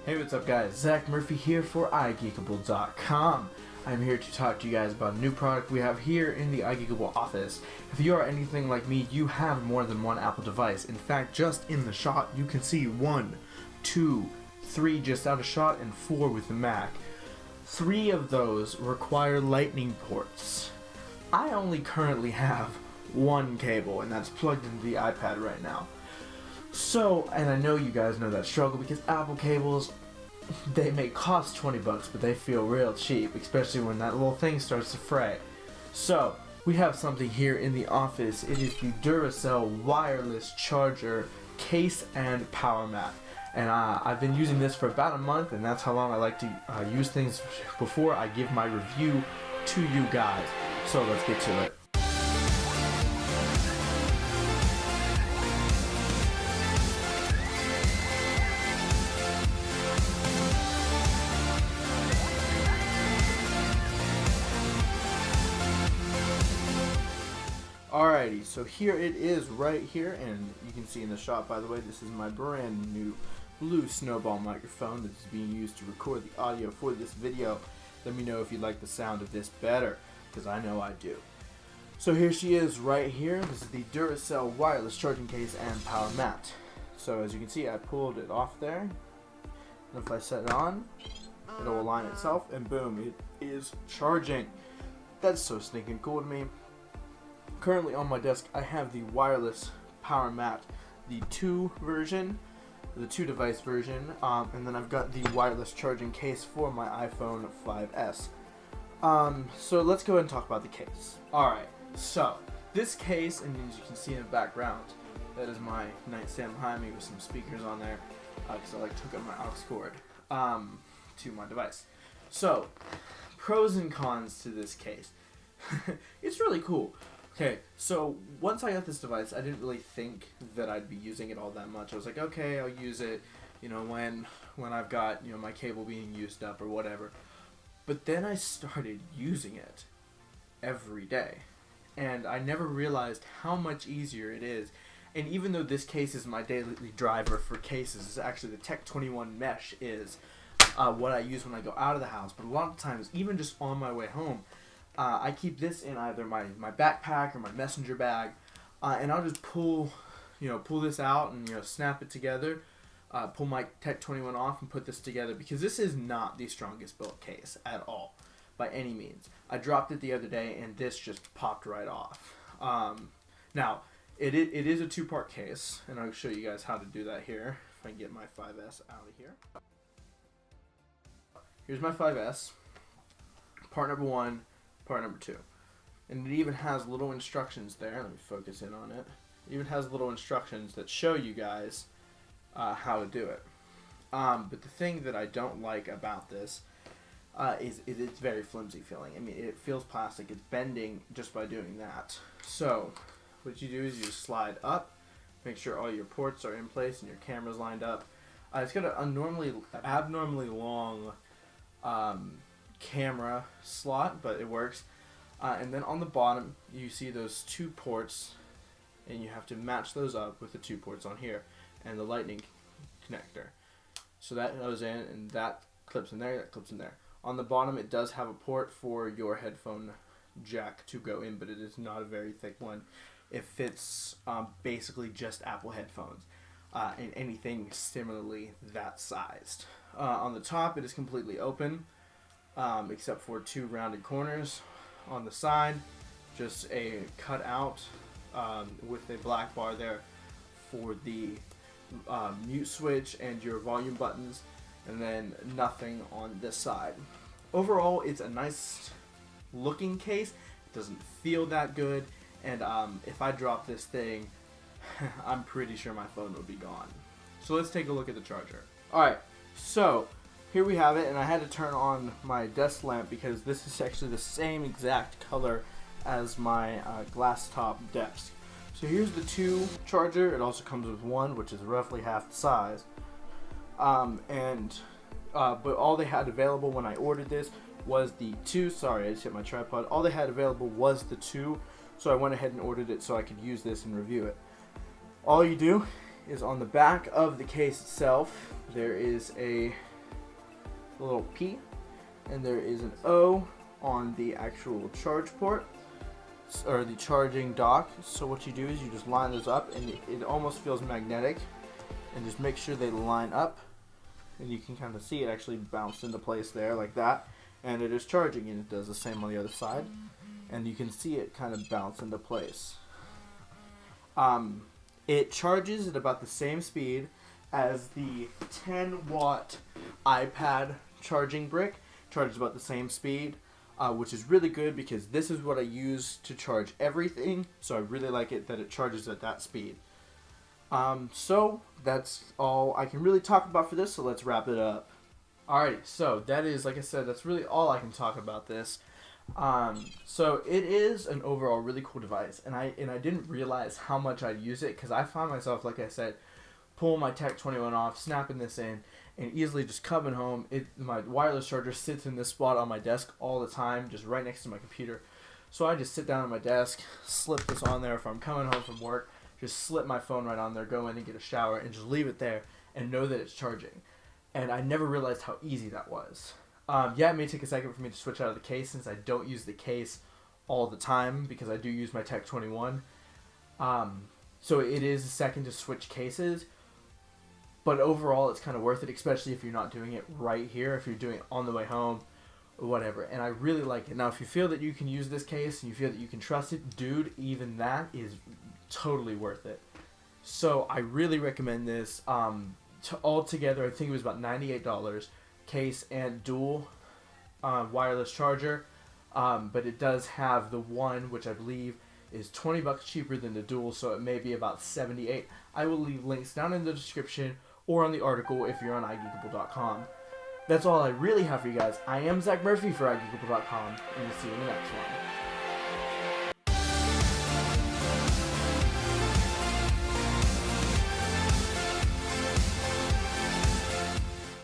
Hey, what's up guys? Zach Murphy here for iGeekable.com. I'm here to talk to you guys about a new product we have here in the iGeekable office. If you are anything like me, you have more than one Apple device. In fact, just in the shot, you can see 1, 2, 3 just out of shot and 4 with the Mac. 3 of those require lightning ports. I only currently have one cable, and that's plugged into the iPad right now. So, and I know you guys know that struggle because Apple cables, they may cost 20 bucks, but they feel real cheap, especially when that little thing starts to fray. So, we have something here in the office. It is the Duracell wireless charger case and power mat. And I've been using this for about a month, and that's how long I like to use things before I give my review to you guys. So let's get to it. Alrighty, so here it is right here, and you can see in the shot, by the way, this is my brand new blue snowball microphone that is being used to record the audio for this video. Let me know if you like the sound of this better, because I know I do. So here she is right here. This is the Duracell wireless charging case and power mat. So as you can see, I pulled it off there, and if I set it on, it'll align itself, and boom, it is charging. That's so stinking cool to me. Currently on my desk, I have the wireless power mat, the 2 version, the 2 device version, and then I've got the wireless charging case for my iPhone 5S. So let's go ahead and talk about the case. Alright, so this case, and as you can see in the background, that is my nightstand behind me with some speakers on there, because I like to hook up my aux cord to my device. So, pros and cons to this case. It's really cool. Okay, so once I got this device, I didn't really think that I'd be using it all that much. I was like, okay, I'll use it, you know, when I've got, you know, my cable being used up or whatever. But then I started using it every day, and I never realized how much easier it is. And even though this case is my daily driver for cases, it's actually the Tech 21 mesh is what I use when I go out of the house. But a lot of times, even just on my way home, I keep this in either my backpack or my messenger bag, and I'll just pull this out and, you know, snap it together, pull my Tech 21 off and put this together, because this is not the strongest built case at all, by any means. I dropped it the other day and this just popped right off. Now, it is a 2-part case, and I'll show you guys how to do that here, if I can get my 5S out of here. Here's my 5S, part number 1. Part number 2, and it even has little instructions there. Let me focus in on it. It even has little instructions that show you guys how to do it. But the thing that I don't like about this is it's very flimsy feeling. I mean, it feels plastic. It's bending just by doing that. So what you do is you just slide up, make sure all your ports are in place and your camera's lined up. It's got an abnormally long camera slot, but it works. And then on the bottom you see those 2 ports, and you have to match those up with the 2 ports on here and the lightning connector. So that goes in, and that clips in there, that clips in there. On the bottom it does have a port for your headphone jack to go in, but it is not a very thick one. It fits basically just Apple headphones and anything similarly that sized. On the top it is completely open, except for 2 rounded corners. On the side, just a cutout with a black bar there for the mute switch and your volume buttons, and then nothing on this side. Overall, it's a nice looking case. It doesn't feel that good, and if I drop this thing, I'm pretty sure my phone would be gone. So let's take a look at the charger. Alright, so here we have it, and I had to turn on my desk lamp because this is actually the same exact color as my glass top desk. So here's the 2 charger. It also comes with 1, which is roughly half the size. But all they had available when I ordered this was the 2. Sorry, I just hit my tripod. All they had available was the 2, so I went ahead and ordered it so I could use this and review it. All you do is on the back of the case itself, there is a a little P, and there is an O on the actual charge port, or the charging dock. So what you do is you just line those up, and it almost feels magnetic, and just make sure they line up, and you can kind of see it actually bounce into place there like that, and it is charging, and it does the same on the other side, and you can see it kind of bounce into place. It charges at about the same speed as the 10-watt iPad charging brick. Charges about the same speed, which is really good because this is what I use to charge everything, so I really like it that it charges at that speed. So that's all I can really talk about for this, so let's wrap it up. Alright, so that is, like I said, that's really all I can talk about this. So it is an overall really cool device, and I didn't realize how much I'd use it, because I found myself, like I said, pulling my Tech 21 off, snapping this in, and easily just coming home. My wireless charger sits in this spot on my desk all the time, just right next to my computer. So I just sit down at my desk, slip this on there if I'm coming home from work, just slip my phone right on there, go in and get a shower, and just leave it there and know that it's charging. And I never realized how easy that was. Yeah, it may take a second for me to switch out of the case, since I don't use the case all the time because I do use my Tech 21. So it is a second to switch cases, but overall it's kind of worth it, especially if you're not doing it right here, if you're doing it on the way home or whatever. And I really like it. Now, if you feel that you can use this case and you feel that you can trust it, dude, even that is totally worth it. So I really recommend this. Altogether, I think it was about $98. Case and dual wireless charger, but it does have the one, which I believe is $20 cheaper than the dual, so it may be about $78. I will leave links down in the description or on the article if you're on iGeekable.com. That's all I really have for you guys. I am Zach Murphy for iGeekable.com, and we'll see you in the next one.